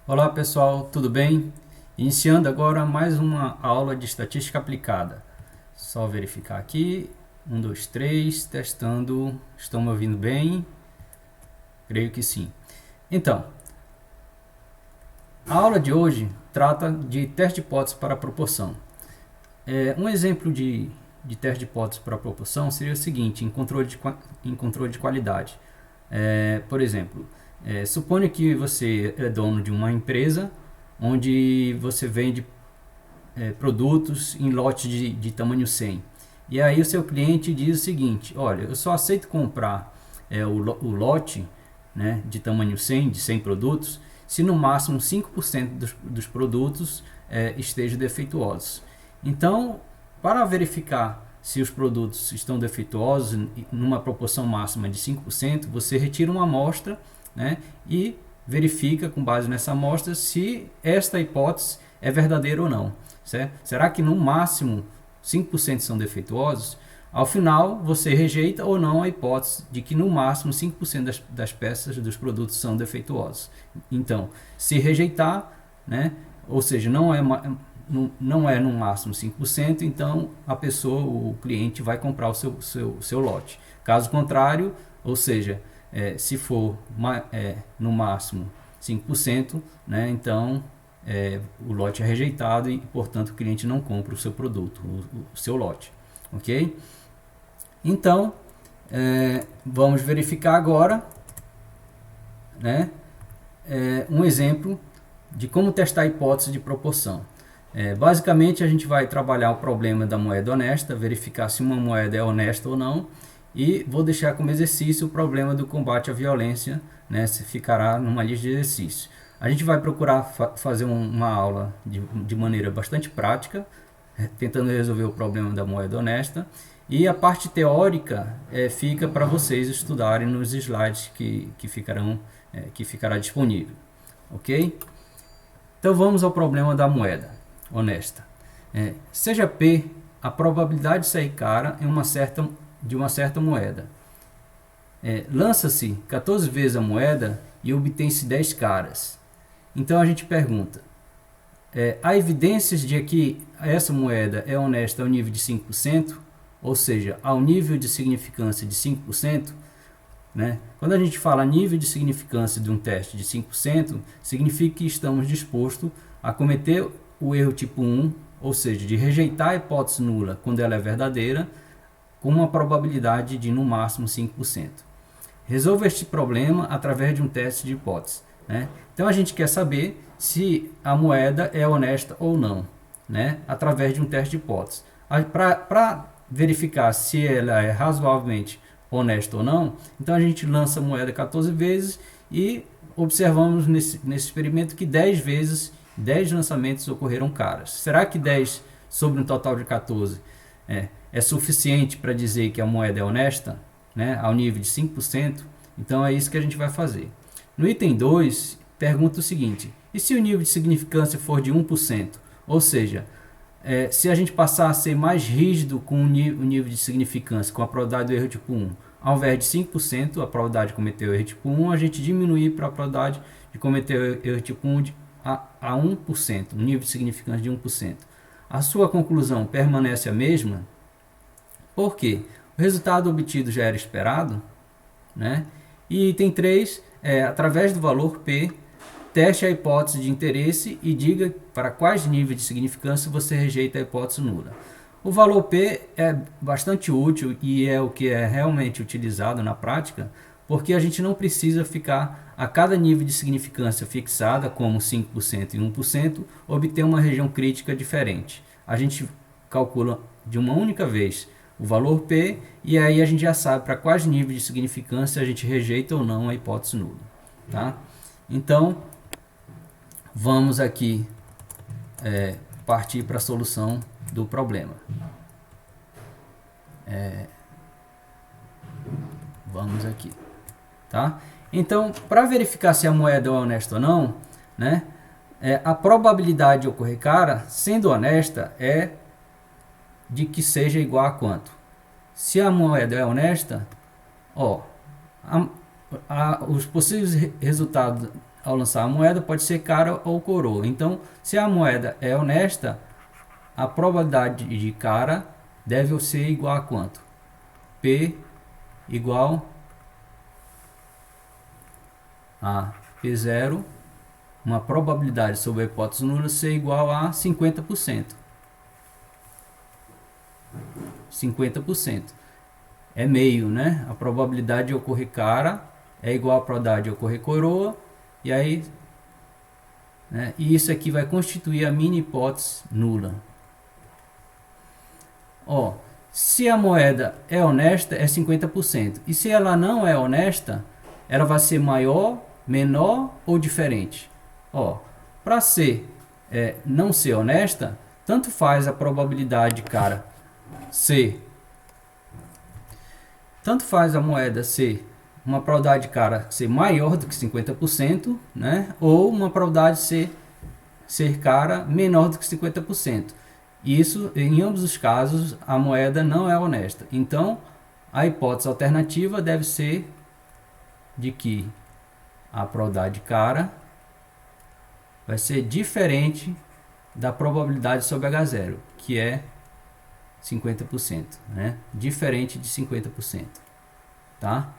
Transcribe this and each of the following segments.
Olá pessoal, tudo bem? Iniciando agora mais uma aula de estatística aplicada. Só verificar aqui, 1, 2, 3, testando, estão me ouvindo bem? Creio que sim. Então, a aula de hoje trata de teste de hipótese para proporção. Um exemplo de teste de hipótese para proporção seria o seguinte, em controle de qualidade. Por exemplo, suponha que você é dono de uma empresa onde você vende produtos em lote de tamanho 100. E aí o seu cliente diz o seguinte, olha, eu só aceito comprar o lote, né, de tamanho 100, de 100 produtos, se no máximo 5% dos produtos estejam defeituosos. Então, para verificar se os produtos estão defeituosos numa proporção máxima de 5%, você retira uma amostra, né, e verifica com base nessa amostra se esta hipótese é verdadeira ou não. Certo? Será que no máximo 5% são defeituosos? Ao final, você rejeita ou não a hipótese de que no máximo 5% das peças dos produtos são defeituosos. Então, se rejeitar, né, ou seja, não é no máximo 5%, então a pessoa, o cliente, vai comprar o seu lote. Caso contrário, ou seja, se for no máximo 5%, né, então o lote é rejeitado e, portanto, o cliente não compra o seu produto, o seu lote. Ok? Então, vamos verificar agora, né, um exemplo de como testar a hipótese de proporção. Basicamente, a gente vai trabalhar o problema da moeda honesta, verificar se uma moeda é honesta ou não, e vou deixar como exercício o problema do combate à violência, né, se ficará numa lista de exercícios. A gente vai procurar fazer uma aula de maneira bastante prática, tentando resolver o problema da moeda honesta, e a parte teórica fica para vocês estudarem nos slides que ficará disponível. Ok? Então vamos ao problema da moeda honesta. Seja P a probabilidade de sair cara de uma certa moeda. Lança-se 14 vezes a moeda e obtém-se 10 caras. Então a gente pergunta, há evidências de que essa moeda é honesta ao nível de 5%, ou seja, ao nível de significância de 5%, né? Quando a gente fala nível de significância de um teste de 5%, significa que estamos dispostos a cometer o erro tipo 1, ou seja, de rejeitar a hipótese nula quando ela é verdadeira, com uma probabilidade de no máximo 5%. Resolva este problema através de um teste de hipótese, né? Então a gente quer saber se a moeda é honesta ou não, né, através de um teste de hipótese. Para verificar se ela é razoavelmente honesta ou não, então a gente lança a moeda 14 vezes e observamos nesse experimento que 10 vezes, 10 lançamentos ocorreram caras. Será que 10 sobre um total de 14 é suficiente para dizer que a moeda é honesta, né, ao nível de 5%? Então é isso que a gente vai fazer. No item 2, pergunta o seguinte, e se o nível de significância for de 1%? Ou seja, se a gente passar a ser mais rígido com o nível de significância, com a probabilidade do erro tipo 1, ao invés de 5%, a probabilidade de cometer o erro tipo 1, a gente diminuir para a probabilidade de cometer o erro tipo 1 a 1%, um nível de significância de 1%. A sua conclusão permanece a mesma? Por quê? O resultado obtido já era esperado, né? E item 3, através do valor P, teste a hipótese de interesse e diga para quais níveis de significância você rejeita a hipótese nula. O valor P é bastante útil e é o que é realmente utilizado na prática, porque a gente não precisa ficar a cada nível de significância fixada, como 5% e 1%, obter uma região crítica diferente. A gente calcula de uma única vez o valor P e aí a gente já sabe para quais níveis de significância a gente rejeita ou não a hipótese nula. Tá? Então, vamos aqui partir para a solução do problema. Vamos aqui, tá? Então, para verificar se a moeda é honesta ou não, né, a probabilidade de ocorrer cara, sendo honesta, é de que seja igual a quanto? Se a moeda é honesta, ó, os possíveis resultados ao lançar a moeda pode ser cara ou coroa. Então, se a moeda é honesta, a probabilidade de cara deve ser igual a quanto? P igual a P0, uma probabilidade sobre a hipótese nula ser igual a 50%. 50%. É meio, né? A probabilidade de ocorrer cara é igual à probabilidade de ocorrer coroa, e aí, né? E isso aqui vai constituir a mini hipótese nula. Ó, se a moeda é honesta, é 50%. E se ela não é honesta, ela vai ser maior, menor ou diferente? Ó, para não ser honesta, tanto faz a probabilidade de cara ser. Tanto faz a moeda ser uma probabilidade de cara ser maior do que 50%, né? Ou uma probabilidade de ser cara menor do que 50%. Isso, em ambos os casos, a moeda não é honesta. Então, a hipótese alternativa deve ser de que a probabilidade de cara vai ser diferente da probabilidade sobre H0, que é 50%, né? Diferente de 50%, tá?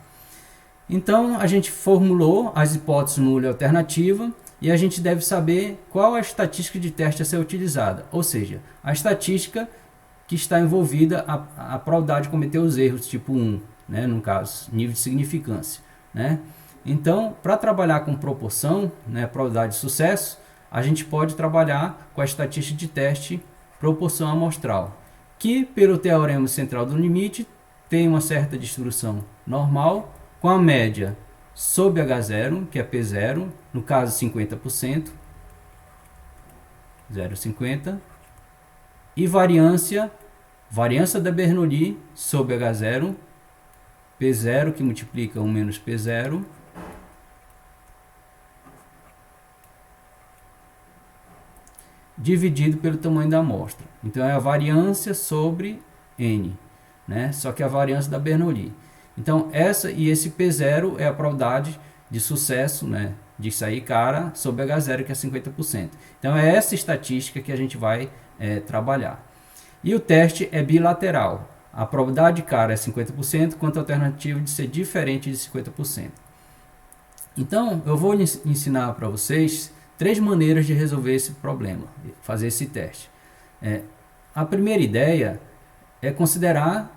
Então, a gente formulou as hipóteses nula e alternativa e a gente deve saber qual a estatística de teste a ser utilizada, ou seja, a estatística que está envolvida a probabilidade de cometer os erros tipo 1, né? No caso, nível de significância, né? Então, para trabalhar com proporção, né, probabilidade de sucesso, a gente pode trabalhar com a estatística de teste proporção amostral, que pelo teorema central do limite tem uma certa distribuição normal, com a média sobre H0, que é P0, no caso 50%, 0,50, e variância da Bernoulli sobre H0, P0, que multiplica 1 menos P0, dividido pelo tamanho da amostra. Então é a variância sobre N, né? Só que a variância da Bernoulli. Então essa e esse P0 é a probabilidade de sucesso, né, de sair cara sobre H0, que é 50%. Então é essa estatística que a gente vai trabalhar. E o teste é bilateral. A probabilidade de cara é 50%, quanto a alternativa de ser diferente de 50%. Então eu vou ensinar para vocês 3 maneiras de resolver esse problema, fazer esse teste. A primeira ideia é considerar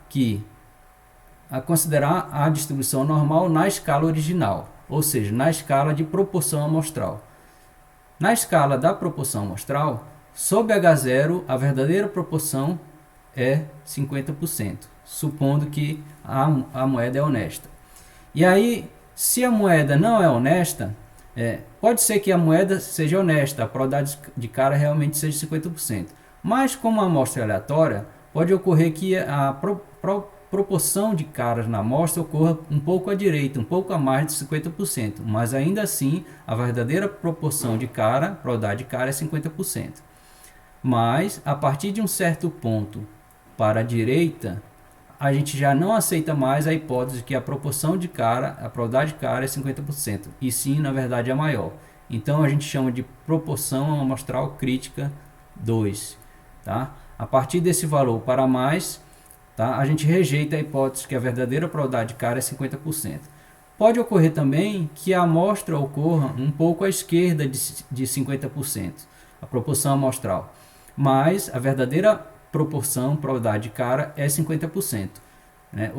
a distribuição normal na escala original, ou seja, na escala de proporção amostral. Na escala da proporção amostral, sob H0, a verdadeira proporção é 50%, supondo que a moeda é honesta. E aí, se a moeda não é honesta, pode ser que a moeda seja honesta, a probabilidade de cara realmente seja 50%. Mas como a amostra é aleatória, pode ocorrer que a proporção de caras na amostra ocorra um pouco à direita, um pouco a mais de 50%. Mas ainda assim, a verdadeira proporção de cara, probabilidade de cara é 50%. Mas, a partir de um certo ponto para a direita, a gente já não aceita mais a hipótese de que a proporção de cara, a probabilidade de cara é 50%, e sim, na verdade, é maior. Então, a gente chama de proporção amostral crítica 2. Tá? A partir desse valor para mais, tá, a gente rejeita a hipótese que a verdadeira probabilidade de cara é 50%. Pode ocorrer também que a amostra ocorra um pouco à esquerda de 50%, a proporção amostral. Mas a verdadeira proporção, probabilidade de cara, é 50%. Né?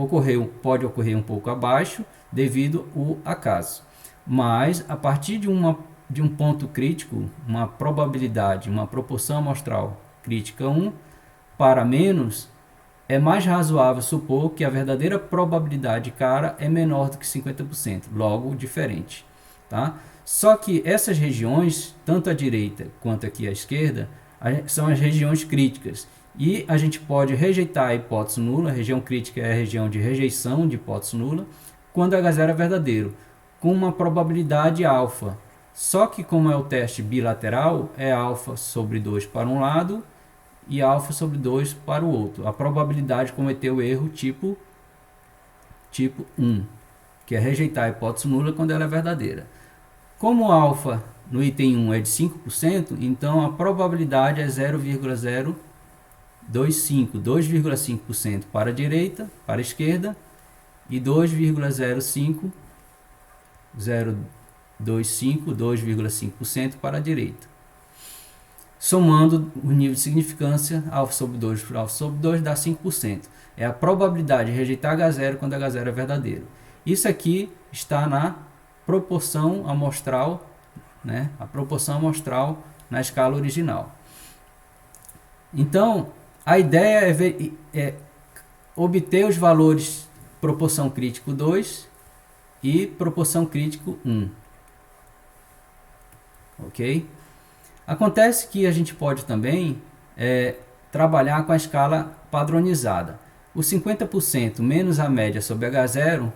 Pode ocorrer um pouco abaixo devido ao acaso. Mas a partir de um ponto crítico, uma probabilidade, uma proporção amostral crítica 1 para menos, é mais razoável supor que a verdadeira probabilidade de cara é menor do que 50%, logo diferente. Tá? Só que essas regiões, tanto à direita quanto aqui à esquerda, são as regiões críticas. E a gente pode rejeitar a hipótese nula, a região crítica é a região de rejeição de hipótese nula, quando H0 é verdadeiro, com uma probabilidade alfa. Só que como é o teste bilateral, é alfa sobre 2 para um lado e alfa sobre 2 para o outro. A probabilidade de cometer o erro tipo 1, que é rejeitar a hipótese nula quando ela é verdadeira. Como alfa no item 1 é de 5%, então a probabilidade é 0,025, 2,5% para a direita, para a esquerda, e 2,05, 0,25, 2,5% para a direita. Somando o nível de significância, alfa sobre 2 por alfa sobre 2 dá 5%. É a probabilidade de rejeitar H0 quando H0 é verdadeiro. Isso aqui está na proporção amostral, né? A proporção amostral na escala original. Então, a ideia é obter os valores proporção crítico 2 e proporção crítico 1. Ok? Acontece que a gente pode também trabalhar com a escala padronizada. O 50% menos a média sobre H0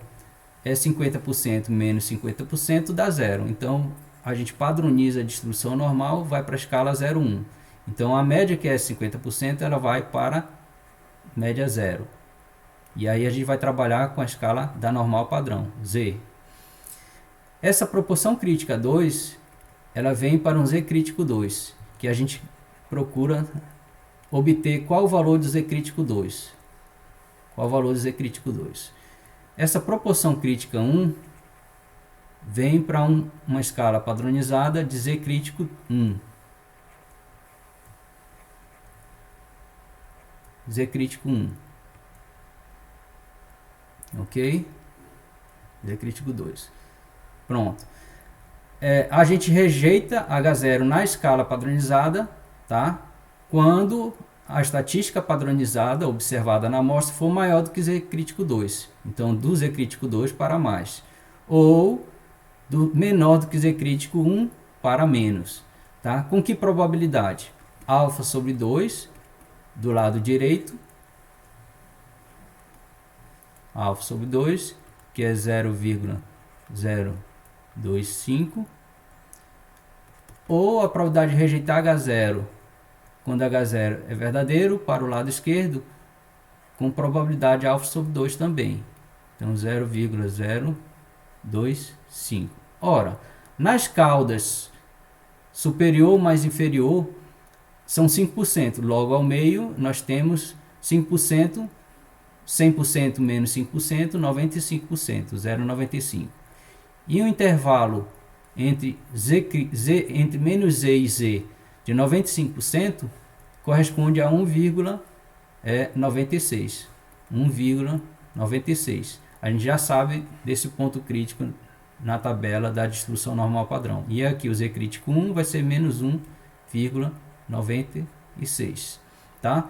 é 50% menos 50% dá 0. Então, a gente padroniza a distribuição normal, vai para a escala 0,1. Então, a média que é 50%, ela vai para média 0. E aí a gente vai trabalhar com a escala da normal padrão, Z. Essa proporção crítica 2, ela vem para um Z crítico 2, que a gente procura obter qual o valor do Z crítico 2. Qual o valor do Z crítico 2? Essa proporção crítica 1 vem para uma escala padronizada de Z crítico 1. Z crítico 1. Ok? Z crítico 2. Pronto. A gente rejeita H0 na escala padronizada, tá? Quando a estatística padronizada observada na amostra for maior do que Z crítico 2. Então, do Z crítico 2 para mais. Ou menor do que Z crítico 1 para menos. Tá? Com que probabilidade? Alfa sobre 2 do lado direito. Alfa sobre 2, que é 0,025. Ou a probabilidade de rejeitar H0 quando H0 é verdadeiro para o lado esquerdo, com probabilidade alfa sobre 2 também. Então 0,025. Ora, nas caudas superior mais inferior são 5%. Logo ao meio nós temos 5%, 100% menos 5%, 95%, 0,95. E o intervalo entre menos Z e Z de 95% corresponde a 1,96. 1,96. A gente já sabe desse ponto crítico na tabela da distribuição normal padrão. E aqui o Z crítico 1 vai ser menos 1,96. Tá?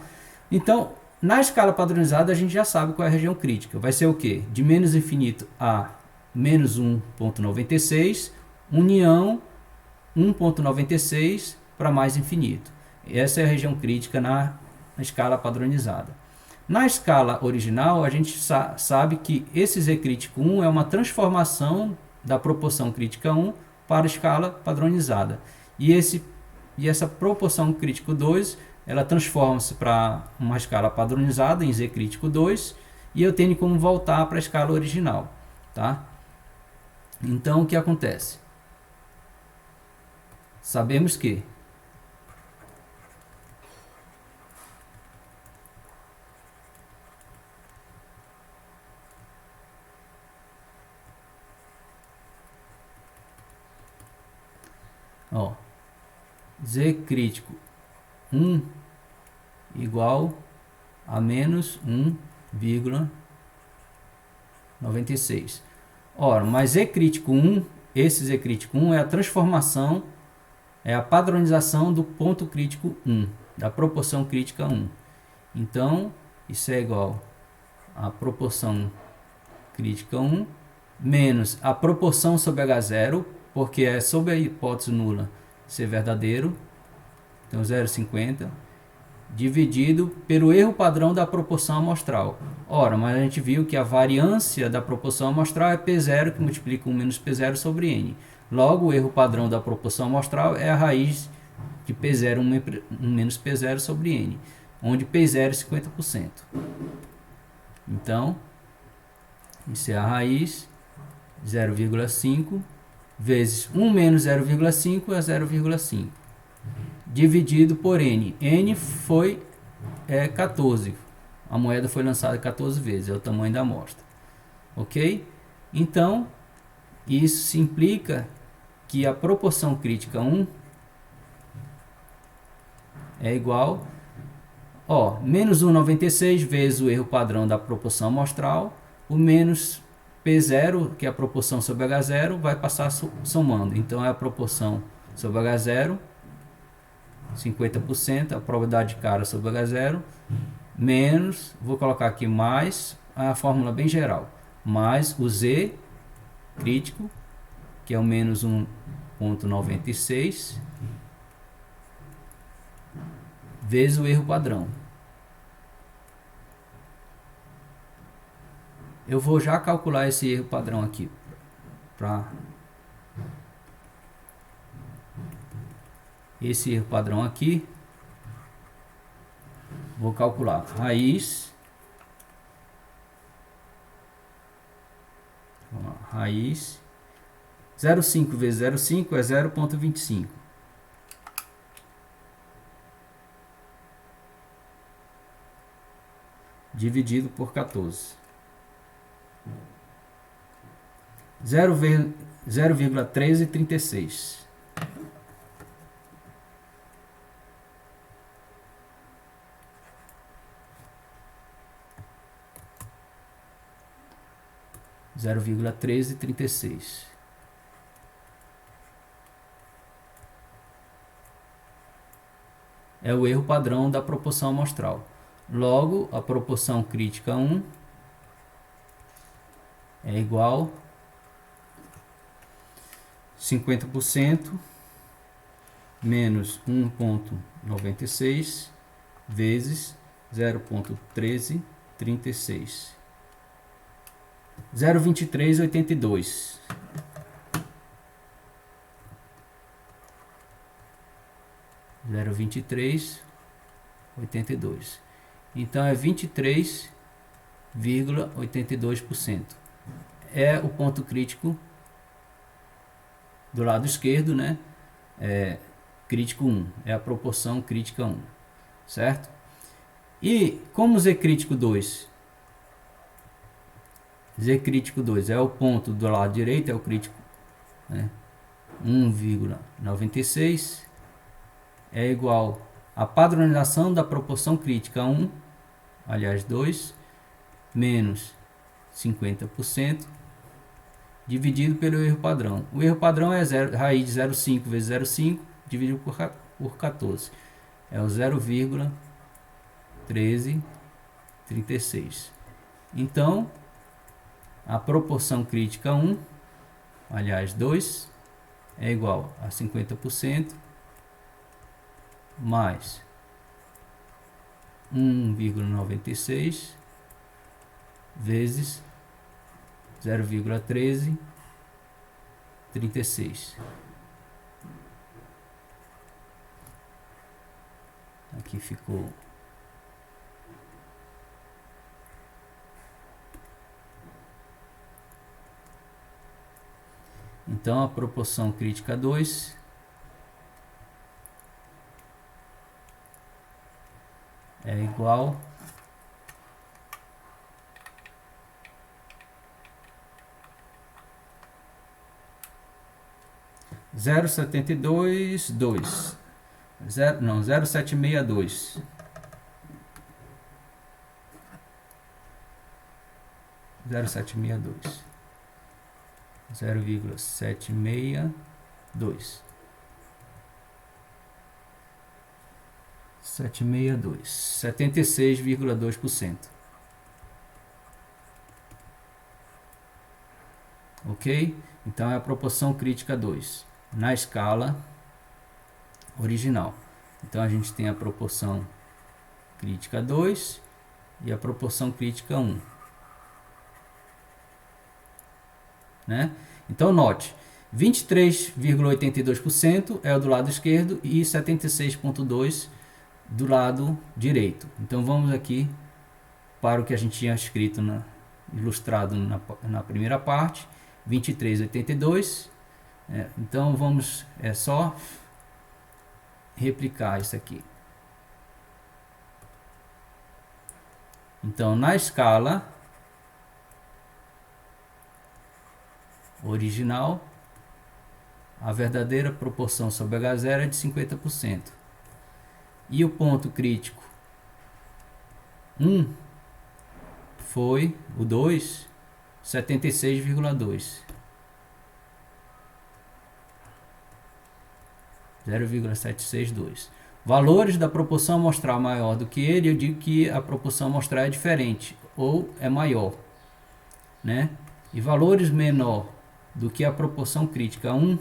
Então, na escala padronizada a gente já sabe qual é a região crítica. Vai ser o quê? De menos infinito a menos 1,96, união 1,96 para mais infinito. Essa é a região crítica na escala padronizada. Na escala original, a gente sabe que esse Z crítico 1 é uma transformação da proporção crítica 1 para a escala padronizada. E essa proporção crítico 2, ela transforma-se para uma escala padronizada em Z crítico 2, e eu tenho como voltar para a escala original. Tá? Então, o que acontece? Sabemos que Z crítico 1 igual a menos 1,96. Ora, mas Z crítico 1, esse Z crítico 1 é a transformação, é a padronização do ponto crítico 1, da proporção crítica 1. Então, isso é igual a proporção crítica 1 menos a proporção sobre H0, porque é sob a hipótese nula ser verdadeiro, então 0,50, dividido pelo erro padrão da proporção amostral. Ora, mas a gente viu que a variância da proporção amostral é P0, que multiplica 1 menos P0 sobre N. Logo, o erro padrão da proporção amostral é a raiz de P0, 1 menos P0 sobre N, onde P0 é 50%. Então, isso é a raiz, 0,5 vezes 1 menos 0,5 é 0,5, dividido por N. N foi 14. A moeda foi lançada 14 vezes, é o tamanho da amostra. Ok? Então, isso implica que a proporção crítica 1 é igual, menos 1,96 vezes o erro padrão da proporção amostral, o menos P0, que é a proporção sobre H0, vai passar somando. Então, é a proporção sobre H0, 50%, a probabilidade de cara sobre H0, menos, vou colocar aqui mais, a fórmula bem geral, mais o Z crítico, que é o menos 1,96, vezes o erro padrão. Eu vou já calcular esse erro padrão aqui. Esse erro padrão aqui, vou calcular raiz 0,5 vezes 0,5 é 0,25. Dividido por 14. 0,1336. É o erro padrão da proporção amostral. Logo, a proporção crítica 1 é igual a 50% menos 1,96 vezes 0,1336. 0,2382. Então é 23,82%. É o ponto crítico do lado esquerdo, né? Crítico 1, é a proporção crítica 1, certo? E como Z crítico 2? Z crítico 2 é o ponto do lado direito, é o crítico, né? 1,96 é igual à padronização da proporção crítica 1, aliás 2, menos 50%, dividido pelo erro padrão. O erro padrão é raiz de 0,5 vezes 0,5, dividido por 14. É o 0,1336. Então, a proporção crítica 1, aliás 2, é igual a 50% mais 1,96 vezes 0,1336. Aqui ficou então a proporção crítica 2 é igual a 0,762. 0,762. 0,762. 0,762. 76,2%. Ok? Então é a proporção crítica 2 na escala original. Então a gente tem a proporção crítica 2 e a proporção crítica 1. Né? Então note, 23,82% é o do lado esquerdo e 76,2% do lado direito. Então vamos aqui para o que a gente tinha escrito ilustrado na primeira parte. 23,82 Então vamos só replicar isso aqui. Então na escala original, a verdadeira proporção sobre H0 é de 50%. E o ponto crítico 1 foi o 2, 76,2. 0,762. Valores da proporção amostral maior do que ele, eu digo que a proporção amostral é diferente ou é maior, né? E valores menor do que a proporção crítica 1,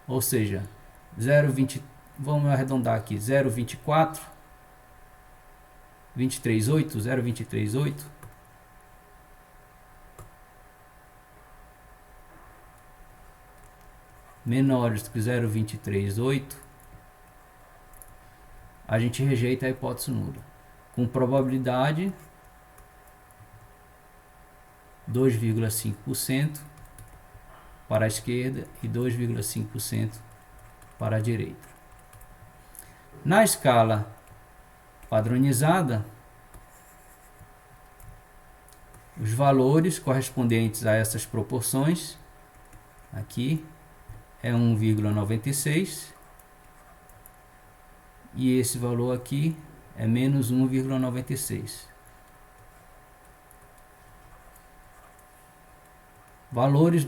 ou seja, 0,20, vamos arredondar aqui, 0,24, 23,8, 0,238, menores do que 0,238, a gente rejeita a hipótese nula. Com probabilidade 2,5% para a esquerda e 2,5% para a direita. Na escala padronizada, os valores correspondentes a essas proporções aqui é 1,96 e esse valor aqui é menos 1,96. Valores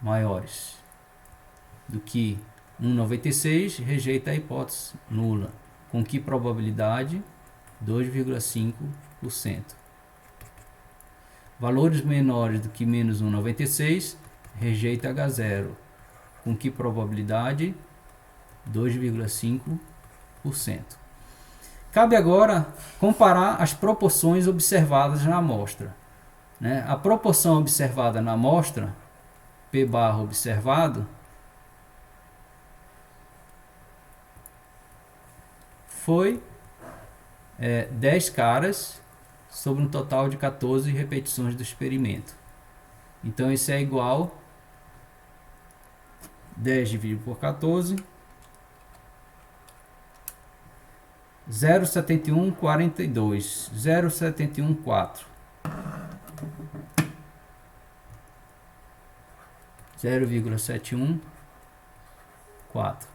maiores do que 1,96 rejeita a hipótese nula. Com que probabilidade? 2,5%. Valores menores do que menos 1,96 rejeita H0. Com que probabilidade? 2,5%. Cabe agora comparar as proporções observadas na amostra. A proporção observada na amostra, P barra observado, foi 10 caras sobre um total de 14 repetições do experimento. Então isso é igual 10 dividido por 14, 0,7142, 0,714, 0,714.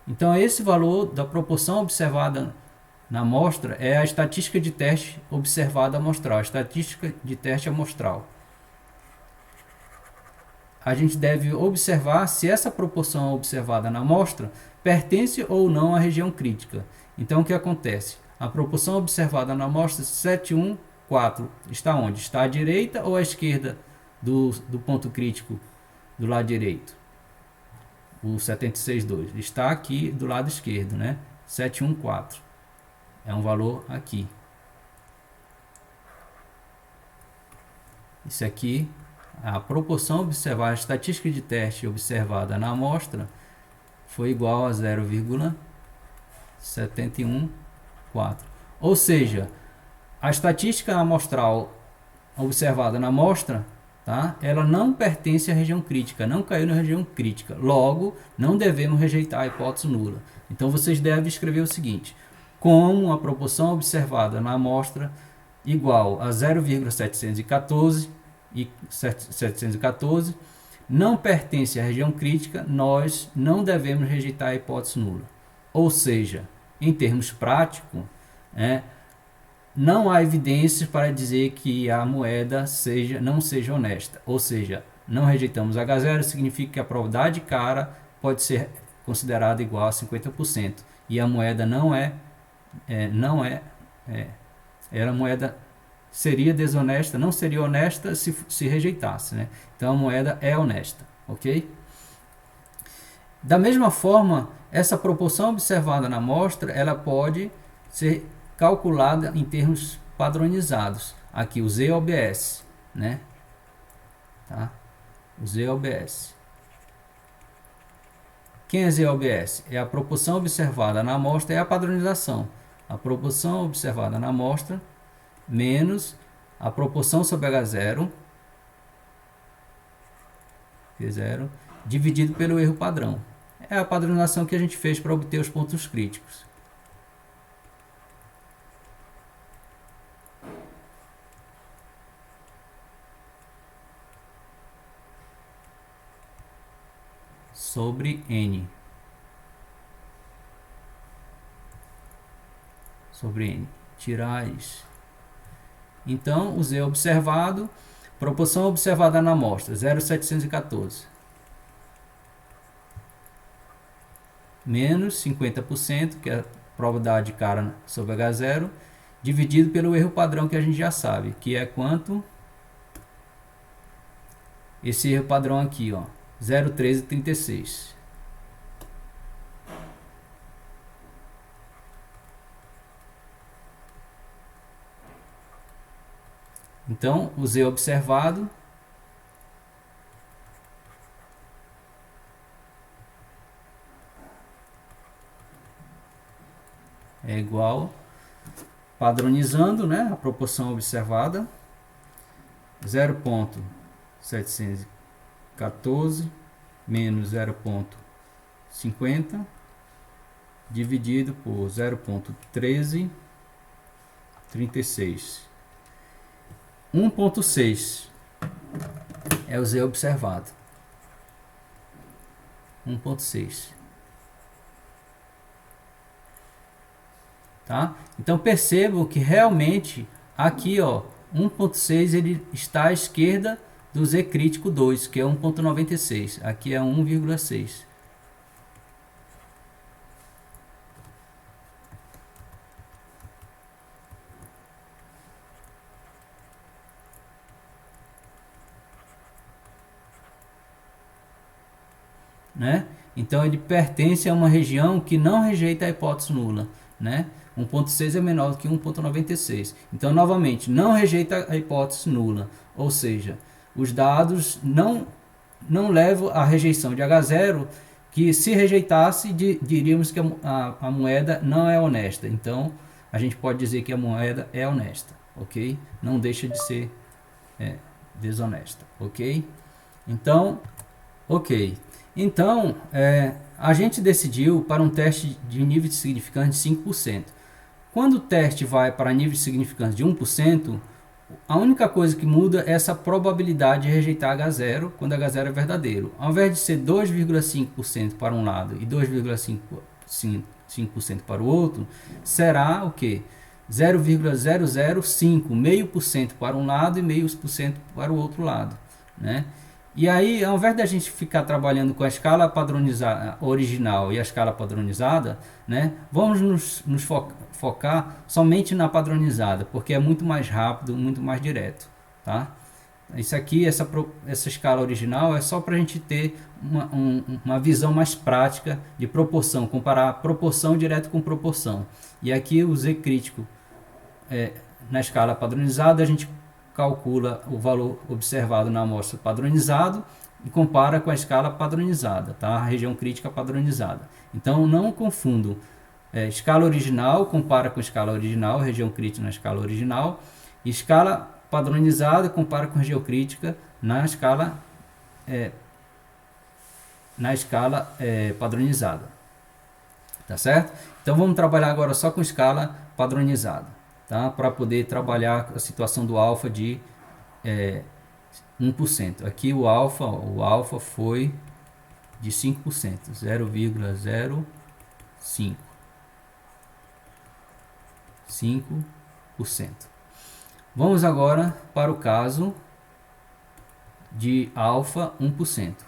Então esse valor da proporção observada na amostra é a estatística de teste observada amostral, a estatística de teste amostral. A gente deve observar se essa proporção observada na amostra pertence ou não à região crítica. Então o que acontece? A proporção observada na amostra 714 está onde? Está à direita ou à esquerda do ponto crítico do lado direito? O 76,2 está aqui do lado esquerdo, né? 714 é um valor aqui. Isso aqui, a proporção observada, a estatística de teste observada na amostra foi igual a 0,714. Ou seja, a estatística amostral observada na amostra, tá? Ela não pertence à região crítica, não caiu na região crítica. Logo, não devemos rejeitar a hipótese nula. Então vocês devem escrever o seguinte: como a proporção observada na amostra igual a 0,714 e 714 não pertence à região crítica, nós não devemos rejeitar a hipótese nula. Ou seja, em termos práticos, não há evidências para dizer que a moeda não seja honesta. Ou seja, não rejeitamos H0, significa que a probabilidade cara pode ser considerada igual a 50%. E a moeda a moeda seria desonesta, não seria honesta se rejeitasse, né? Então a moeda é honesta, ok? Da mesma forma, essa proporção observada na amostra, ela pode ser calculada em termos padronizados. Aqui o ZOBS, né? Tá? O ZOBS. Quem é ZOBS? É a proporção observada na amostra, é a padronização. A proporção observada na amostra menos a proporção sobre H0, dividido pelo erro padrão. É a padronização que a gente fez para obter os pontos críticos. Sobre N. Sobre N. Tirar isso. Então, o Z observado, proporção observada na amostra, 0,714. Menos 50%, que é a probabilidade de cara sobre H0, dividido pelo erro padrão que a gente já sabe, que é quanto? Esse erro padrão aqui, ó, 0,1336. Então, o Z observado é igual, padronizando, né, a proporção observada, 0,714 menos 0,50 dividido por 0,1336. 1,6 é o Z observado. 1,6. Tá? Então percebam que realmente aqui, ó, 1,6 ele está à esquerda do Z crítico 2, que é 1,96. Aqui é 1,6. Né? Então ele pertence a uma região que não rejeita a hipótese nula, né? 1,6 é menor do que 1,96. Então, novamente, não rejeita a hipótese nula, ou seja, os dados não levam à rejeição de H0, que se rejeitasse, diríamos que a moeda não é honesta. Então, a gente pode dizer que a moeda é honesta, ok? Não deixa de ser desonesta, ok? Então, ok. Então, a gente decidiu para um teste de nível de significância de 5%. Quando o teste vai para nível de significância de 1%, a única coisa que muda é essa probabilidade de rejeitar H0 quando H0 é verdadeiro. Ao invés de ser 2,5% para um lado e 2,5% para o outro, será o quê? 0,005, 0,5% para um lado e 0,5% para o outro lado, né? E aí, ao invés da gente ficar trabalhando com a escala padronizada original e a escala padronizada, né, vamos nos focar somente na padronizada, porque é muito mais rápido, muito mais direto, tá? Isso aqui, essa escala original é só para a gente ter uma visão mais prática de proporção, comparar proporção direto com proporção. E aqui o Z crítico, na escala padronizada, a gente calcula o valor observado na amostra padronizado e compara com a escala padronizada, tá? A região crítica padronizada. Então não confundam. Escala original compara com escala original, região crítica na escala original, e escala padronizada compara com região crítica na escala padronizada. Tá certo? Então vamos trabalhar agora só com escala padronizada. Tá? Para poder trabalhar a situação do alfa de 1%. Aqui o alfa foi de 5%, 0,05. 5%. Vamos agora para o caso de alfa 1%.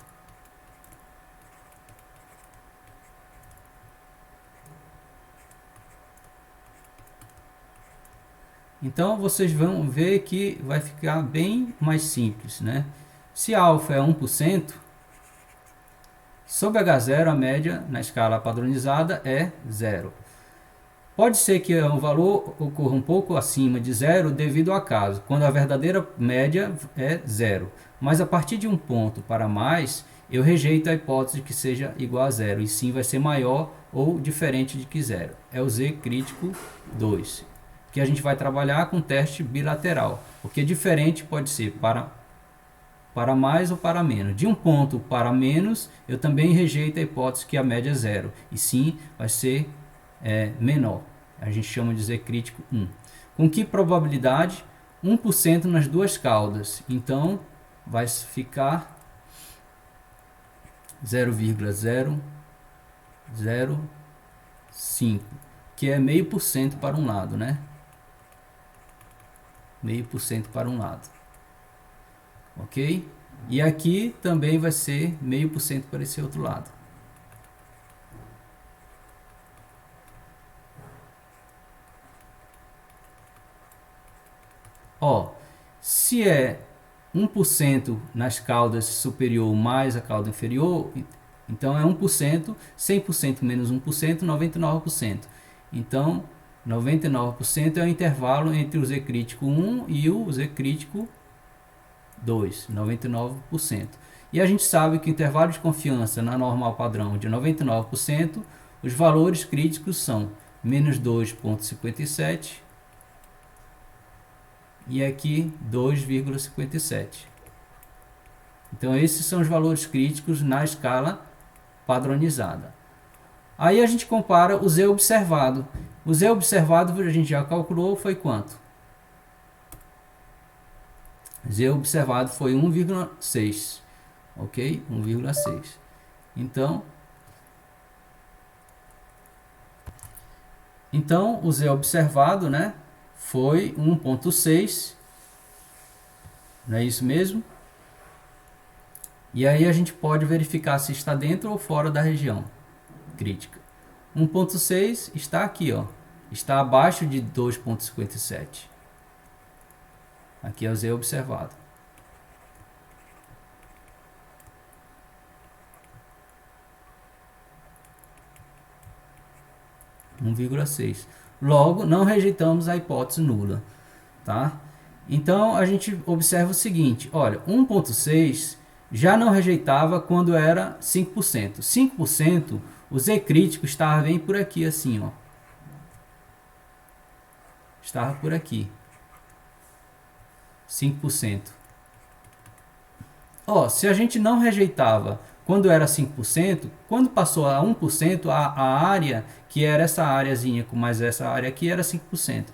Então vocês vão ver que vai ficar bem mais simples, né? Se alfa é 1%, sobre H0 a média na escala padronizada é 0. Pode ser que o valor ocorra um pouco acima de 0 devido ao acaso, quando a verdadeira média é 0. Mas a partir de um ponto para mais, eu rejeito a hipótese que seja igual a 0, e sim vai ser maior ou diferente de que 0. É o Z crítico 2. Que a gente vai trabalhar com teste bilateral, porque diferente pode ser para para mais ou para menos. De um ponto para menos, eu também rejeito a hipótese que a média é zero, e sim vai ser menor. A gente chama de Z crítico 1. Com que probabilidade? 1% nas duas caudas. Então, vai ficar 0,005, que é 0,5% para um lado, né? 0,5% para um lado. Ok? E aqui também vai ser 0,5% para esse outro lado. Ó, se é 1% nas caudas superior mais a cauda inferior, então é 1%, 100% menos 1%, 99%. Então, 99% é o intervalo entre o Z crítico 1 e o Z crítico 2, 99%. E a gente sabe que o intervalo de confiança na normal padrão de 99%, os valores críticos são menos 2,57 e aqui 2,57. Então esses são os valores críticos na escala padronizada. Aí a gente compara o Z observado. O Z observado a gente já calculou, foi quanto? Z observado foi 1,6, ok? 1,6. Então o Z observado, né, foi 1,6, não é isso mesmo? E aí a gente pode verificar se está dentro ou fora da região crítica. 1,6 está aqui, ó, está abaixo de 2,57. Aqui é o Z observado. (1,6). 1,6. Logo, não rejeitamos a hipótese nula, tá? Então, a gente observa o seguinte, olha, 1,6 já não rejeitava quando era 5%. 5%, o Z crítico estava bem por aqui, assim, ó. Estava por aqui. 5%. Ó, se a gente não rejeitava quando era 5%, quando passou a 1%, a área, que era essa áreazinha com mais essa área aqui, era 5%.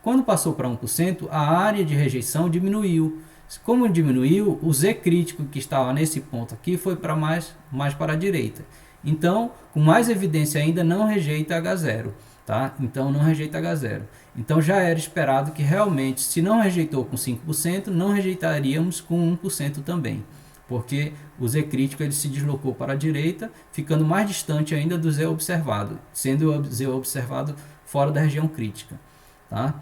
Quando passou para 1%, a área de rejeição diminuiu. Como diminuiu, o Z crítico que estava nesse ponto aqui foi para mais para a direita. Então, com mais evidência ainda, não rejeita H0. Tá? Então, não rejeita H0. Então, já era esperado que realmente, se não rejeitou com 5%, não rejeitaríamos com 1% também. Porque o Z crítico ele se deslocou para a direita, ficando mais distante ainda do Z observado, sendo o Z observado fora da região crítica. Tá?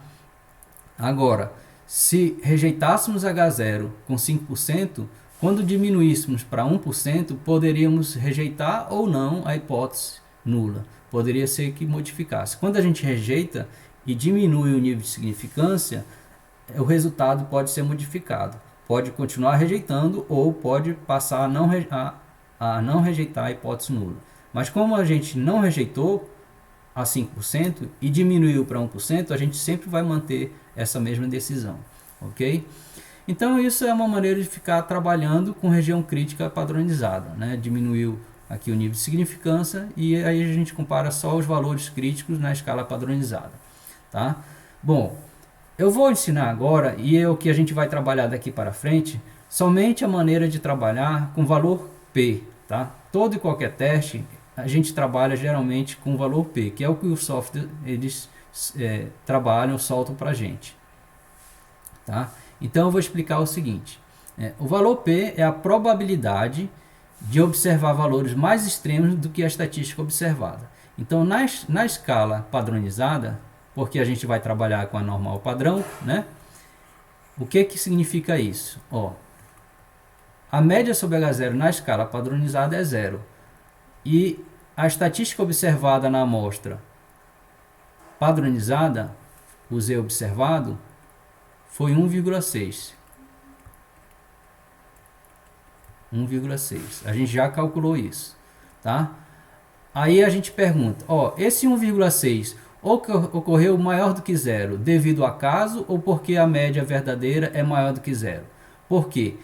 Agora, se rejeitássemos H0 com 5%, quando diminuíssemos para 1%, poderíamos rejeitar ou não a hipótese nula. Poderia ser que modificasse. Quando a gente rejeita e diminui o nível de significância, o resultado pode ser modificado. Pode continuar rejeitando ou pode passar a não rejeitar a hipótese nula. Mas como a gente não rejeitou a 5% e diminuiu para 1%, a gente sempre vai manter essa mesma decisão. Ok? Então isso é uma maneira de ficar trabalhando com região crítica padronizada, né? Diminuiu aqui o nível de significância e aí a gente compara só os valores críticos na escala padronizada. Tá? Bom, eu vou ensinar agora, e é o que a gente vai trabalhar daqui para frente, somente a maneira de trabalhar com valor P. Tá? Todo e qualquer teste, a gente trabalha geralmente com valor P, que é o que os softwares eles trabalham, soltam para a gente. Tá? Então eu vou explicar o seguinte, o valor P é a probabilidade de observar valores mais extremos do que a estatística observada. Então na escala padronizada, porque a gente vai trabalhar com a normal padrão, né? O que significa isso? Ó, a média sobre H0 na escala padronizada é 0. E a estatística observada na amostra padronizada, o Z observado, foi 1,6. 1,6. A gente já calculou isso. Tá? Aí a gente pergunta, ó, esse 1,6 ocorreu maior do que zero devido ao acaso ou porque a média verdadeira é maior do que zero? Por quê?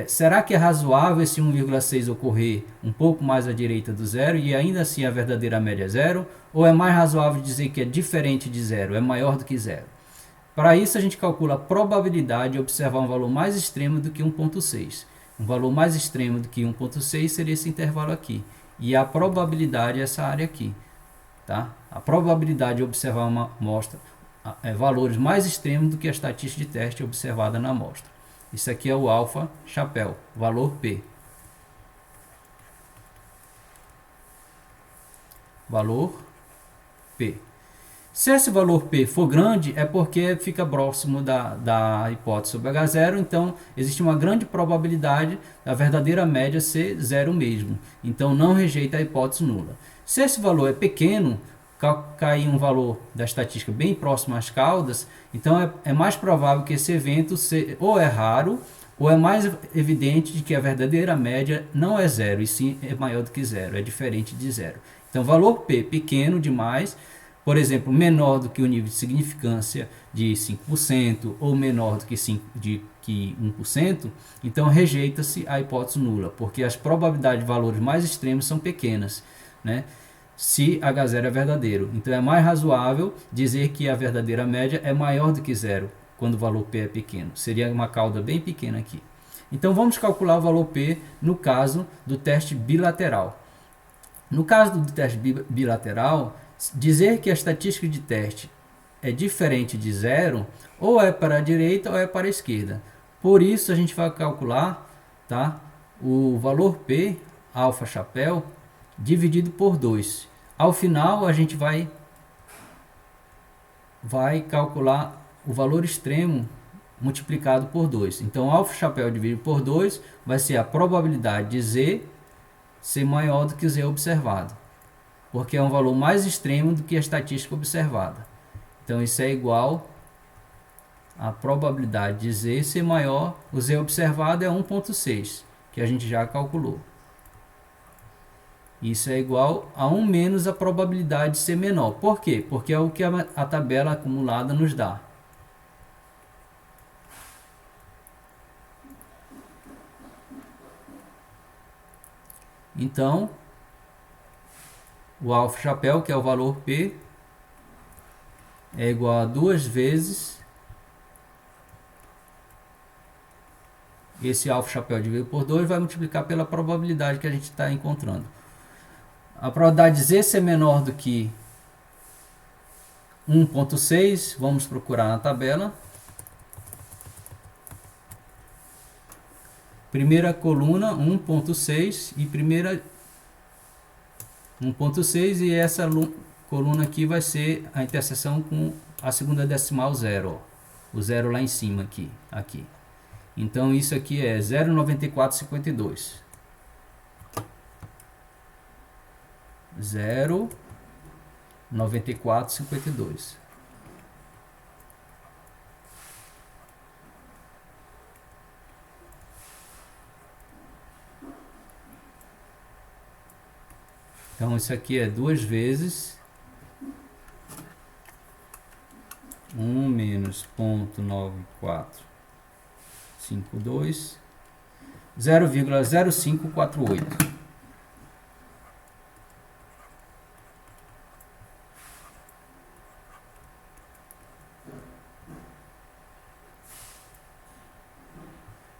será que é razoável esse 1,6 ocorrer um pouco mais à direita do zero e ainda assim a verdadeira média é zero? Ou é mais razoável dizer que é diferente de zero, é maior do que zero? Para isso a gente calcula a probabilidade de observar um valor mais extremo do que 1,6. Um valor mais extremo do que 1,6 seria esse intervalo aqui. E a probabilidade é essa área aqui. Tá? A probabilidade de observar uma amostra valores mais extremos do que a estatística de teste observada na amostra. Isso aqui é o alfa chapéu, valor P. Valor P. Se esse valor P for grande, é porque fica próximo da hipótese sobre H0, então existe uma grande probabilidade da verdadeira média ser zero mesmo. Então não rejeita a hipótese nula. Se esse valor é pequeno, cair um valor da estatística bem próximo às caudas, então é mais provável que esse evento ou é raro, ou é mais evidente de que a verdadeira média não é zero, e sim é maior do que zero, é diferente de zero. Então, valor P pequeno demais, por exemplo, menor do que o nível de significância de 5%, ou menor do que 1%, então rejeita-se a hipótese nula, porque as probabilidades de valores mais extremos são pequenas, né? Se H0 é verdadeiro. Então é mais razoável dizer que a verdadeira média é maior do que zero, quando o valor P é pequeno. Seria uma cauda bem pequena aqui. Então vamos calcular o valor P no caso do teste bilateral. No caso do teste bilateral, dizer que a estatística de teste é diferente de zero, ou é para a direita ou é para a esquerda. Por isso a gente vai calcular, tá, o valor P, alfa chapéu, dividido por 2. Ao final, a gente vai calcular o valor extremo multiplicado por 2. Então, alfa chapéu dividido por 2 vai ser a probabilidade de Z ser maior do que Z observado, porque é um valor mais extremo do que a estatística observada. Então, isso é igual a probabilidade de Z ser maior, o Z observado é 1,6, que a gente já calculou. Isso é igual a 1 menos a probabilidade de ser menor. Por quê? Porque é o que a tabela acumulada nos dá. Então, o alfa chapéu, que é o valor P, é igual a 2 vezes esse alfa chapéu dividido por 2, vai multiplicar pela probabilidade que a gente está encontrando. A probabilidade de Z ser menor do que 1,6, vamos procurar na tabela. Primeira coluna 1,6 e primeira 1,6, e essa coluna aqui vai ser a interseção com a segunda decimal 0, o zero lá em cima aqui. Então isso aqui é 0,9452. 0,9452. Então isso aqui é 2 vezes 1 menos 0,9452, 0,0548.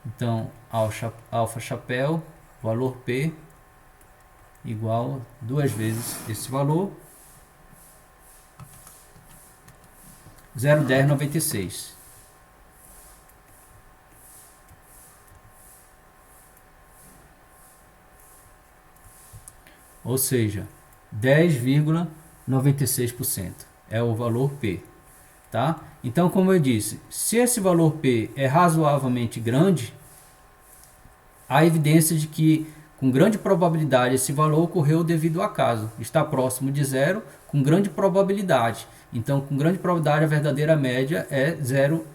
Então, alfa chapéu, valor P, igual 2 vezes esse valor, 0,1096. Ou seja, 10,96% é o valor P. Tá? Então, como eu disse, se esse valor P é razoavelmente grande, há evidência de que, com grande probabilidade, esse valor ocorreu devido ao acaso. Está próximo de zero, com grande probabilidade. Então, com grande probabilidade, a verdadeira média é zero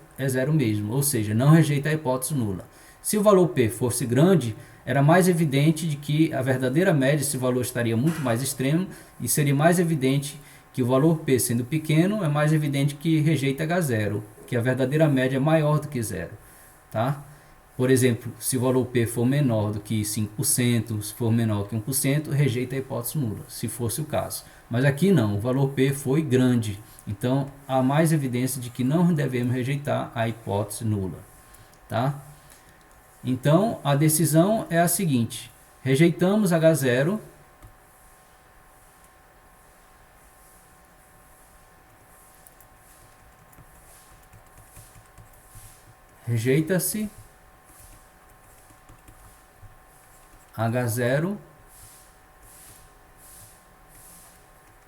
mesmo, ou seja, não rejeita a hipótese nula. Se o valor P fosse grande, era mais evidente de que a verdadeira média, esse valor estaria muito mais extremo, e seria mais evidente que o valor P, sendo pequeno, é mais evidente que rejeita H0, que a verdadeira média é maior do que zero. Tá? Por exemplo, se o valor P for menor do que 5%, se for menor que 1%, rejeita a hipótese nula, se fosse o caso. Mas aqui não, o valor P foi grande. Então, há mais evidência de que não devemos rejeitar a hipótese nula. Tá? Então, a decisão é a seguinte: rejeitamos H0. Rejeita-se H0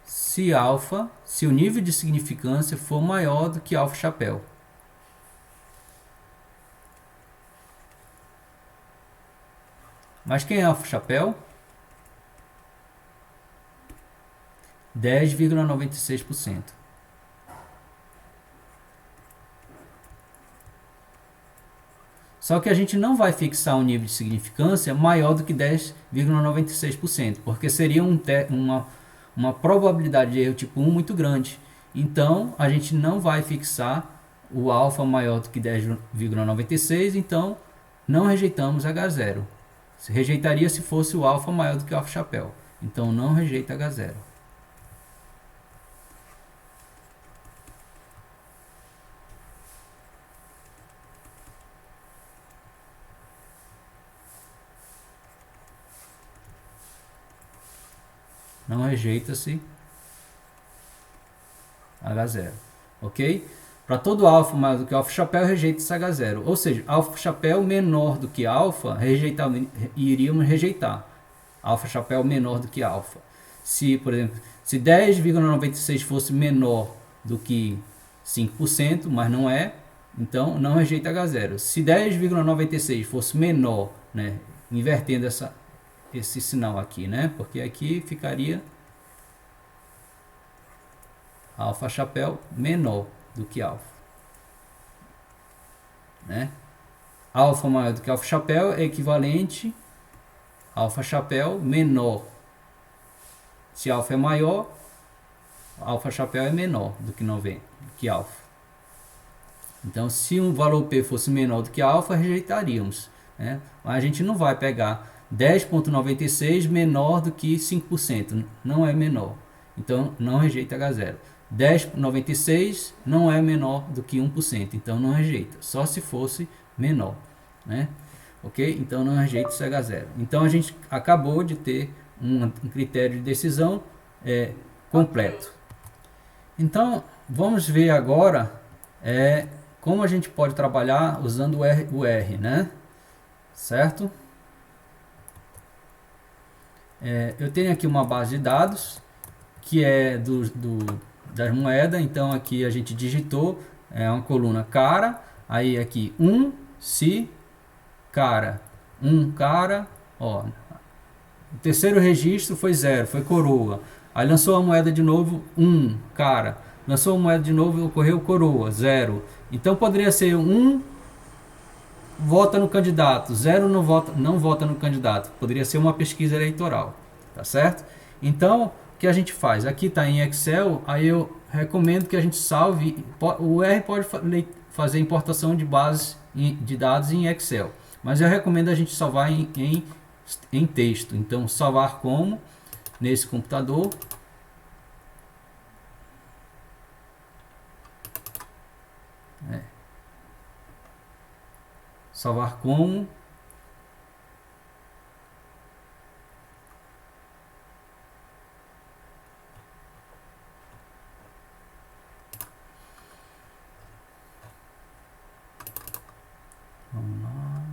se o nível de significância for maior do que alfa chapéu. Mas quem é alfa chapéu? 10,96%. Só que a gente não vai fixar um nível de significância maior do que 10,96%, porque seria uma probabilidade de erro tipo 1 muito grande. Então, a gente não vai fixar o alfa maior do que 10,96, então não rejeitamos H0. Se rejeitaria se fosse o alfa maior do que o alfa chapéu. Então, não rejeita H0. Não rejeita-se H0, ok? Para todo alfa maior do que alfa chapéu, rejeita-se H0. Ou seja, alfa chapéu menor do que alfa, iríamos rejeitar. Alfa chapéu menor do que alfa. Se, por exemplo, se 10,96 fosse menor do que 5%, mas não é, então não rejeita H0. Se 10,96 fosse menor, né, invertendo esse sinal aqui, né? Porque aqui ficaria alfa chapéu menor do que alfa, né? Alfa maior do que alfa chapéu é equivalente a alfa chapéu menor. Se alfa é maior, alfa chapéu é menor do que 90, que alfa. Então, se um valor P fosse menor do que alfa, rejeitaríamos, né? Mas a gente não vai pegar 10,96 menor do que 5%, não é menor. Então, não rejeita H0. 10,96 não é menor do que 1%, então não rejeita, só se fosse menor, né? Ok? Então não rejeita esse H0. Então a gente acabou de ter um critério de decisão completo. Então vamos ver agora como a gente pode trabalhar usando o R, né? Certo? Eu tenho aqui uma base de dados que é das moedas. Então aqui a gente digitou uma coluna cara, aí aqui se cara, cara, ó, o terceiro registro foi 0, foi coroa. Aí lançou a moeda de novo, cara, lançou a moeda de novo, ocorreu coroa, 0. Então poderia ser vota no candidato, 0 não vota no candidato. Poderia ser uma pesquisa eleitoral, tá certo? Então o que a gente faz? Aqui está em Excel, aí eu recomendo que a gente salve. O R pode fazer importação de bases de dados em Excel, mas eu recomendo a gente salvar em texto. Então, salvar como nesse computador. Salvar como. Vamos lá.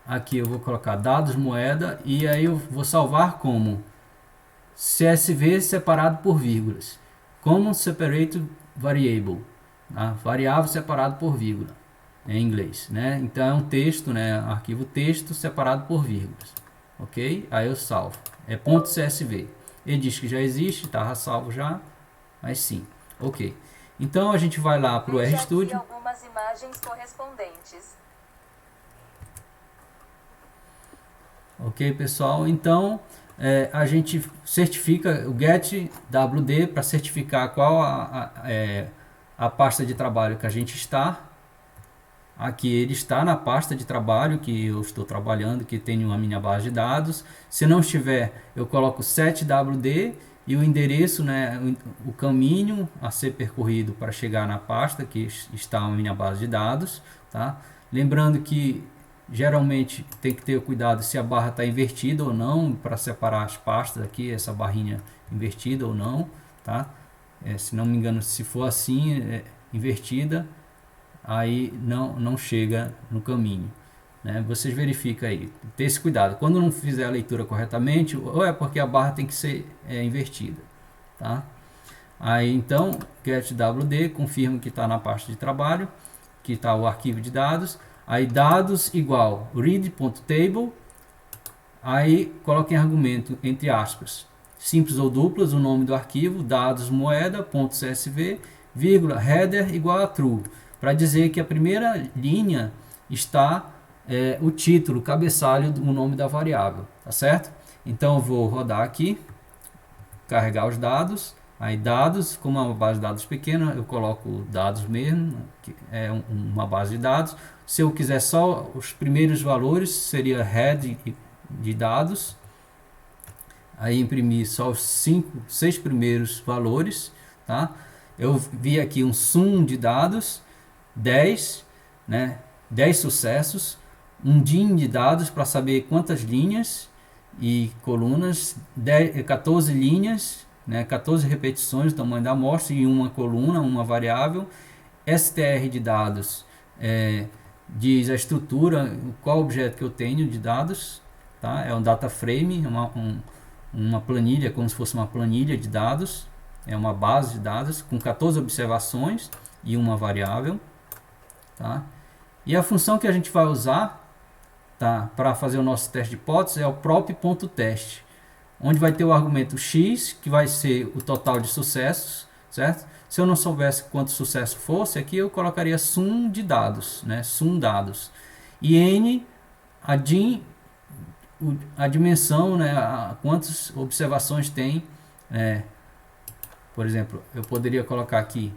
Aqui eu vou colocar dados moeda e aí eu vou salvar como CSV separado por vírgulas. Common Separated Variable, tá? Variável separado por vírgula em inglês, né? Então é um texto, né? Arquivo texto separado por vírgulas, ok? Aí eu salvo, é .csv. Ele diz que já existe, estava salvo já, mas sim, ok. Então a gente vai lá para o RStudio. Algumas imagens correspondentes. Ok, pessoal? Então, a gente certifica o getWD para certificar qual a pasta de trabalho que a gente está. Aqui ele está na pasta de trabalho que eu estou trabalhando, que tem a minha base de dados. Se não estiver, eu coloco setwd e o endereço, né, o caminho a ser percorrido para chegar na pasta que está a minha base de dados. Tá? Lembrando que geralmente tem que ter cuidado se a barra está invertida ou não, para separar as pastas aqui, essa barrinha invertida ou não. Tá? Se não me engano, se for assim, invertida, aí não chega no caminho, né? Vocês verificam aí, ter esse cuidado. Quando não fizer a leitura corretamente, ou é porque a barra tem que ser invertida, tá? Aí então, getWD confirma que está na pasta de trabalho, que está o arquivo de dados. Aí dados igual read.table, aí coloca em argumento entre aspas, simples ou duplas, o nome do arquivo, dados moeda.csv, vírgula, header igual a true, para dizer que a primeira linha está o título, o cabeçalho, o nome da variável, tá certo? Então eu vou rodar aqui, carregar os dados, aí dados, como é uma base de dados pequena, eu coloco dados mesmo, que é uma base de dados. Se eu quiser só os primeiros valores, seria head de dados, aí imprimir só os 6 primeiros valores, tá? Eu vi aqui um sum de dados, 10, né? 10 sucessos, um DIN de dados para saber quantas linhas e colunas, 14 linhas, né? 14 repetições do tamanho da amostra e uma coluna, uma variável. STR de dados diz a estrutura, qual objeto que eu tenho de dados, tá? É um data frame, uma planilha, como se fosse uma planilha de dados, é uma base de dados com 14 observações e uma variável, tá? E a função que a gente vai usar, tá, para fazer o nosso teste de hipótese é o prop.teste, onde vai ter o argumento x, que vai ser o total de sucessos, certo? Se eu não soubesse quanto sucesso fosse, aqui eu colocaria sum de dados, né? Sum dados. E n, a dimensão, né? Quantas observações tem. Por exemplo, eu poderia colocar aqui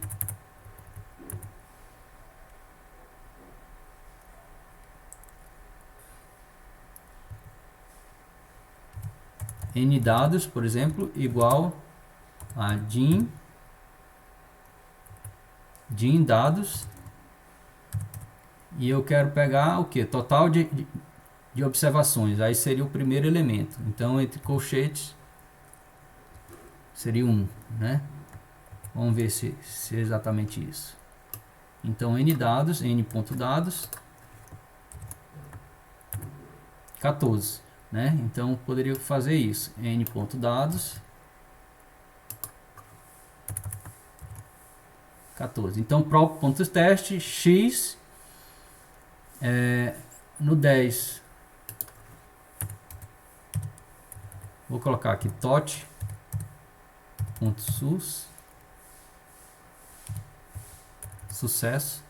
n dados, por exemplo, igual a din dados, e eu quero pegar o que? Total de observações, aí seria o primeiro elemento, então entre colchetes seria 1, né? Vamos ver se é exatamente isso. Então n dados, n.dados 14, né? Então poderia fazer isso, n.dados 14. Então prop.teste x no 10. Vou colocar aqui tot.sus sucesso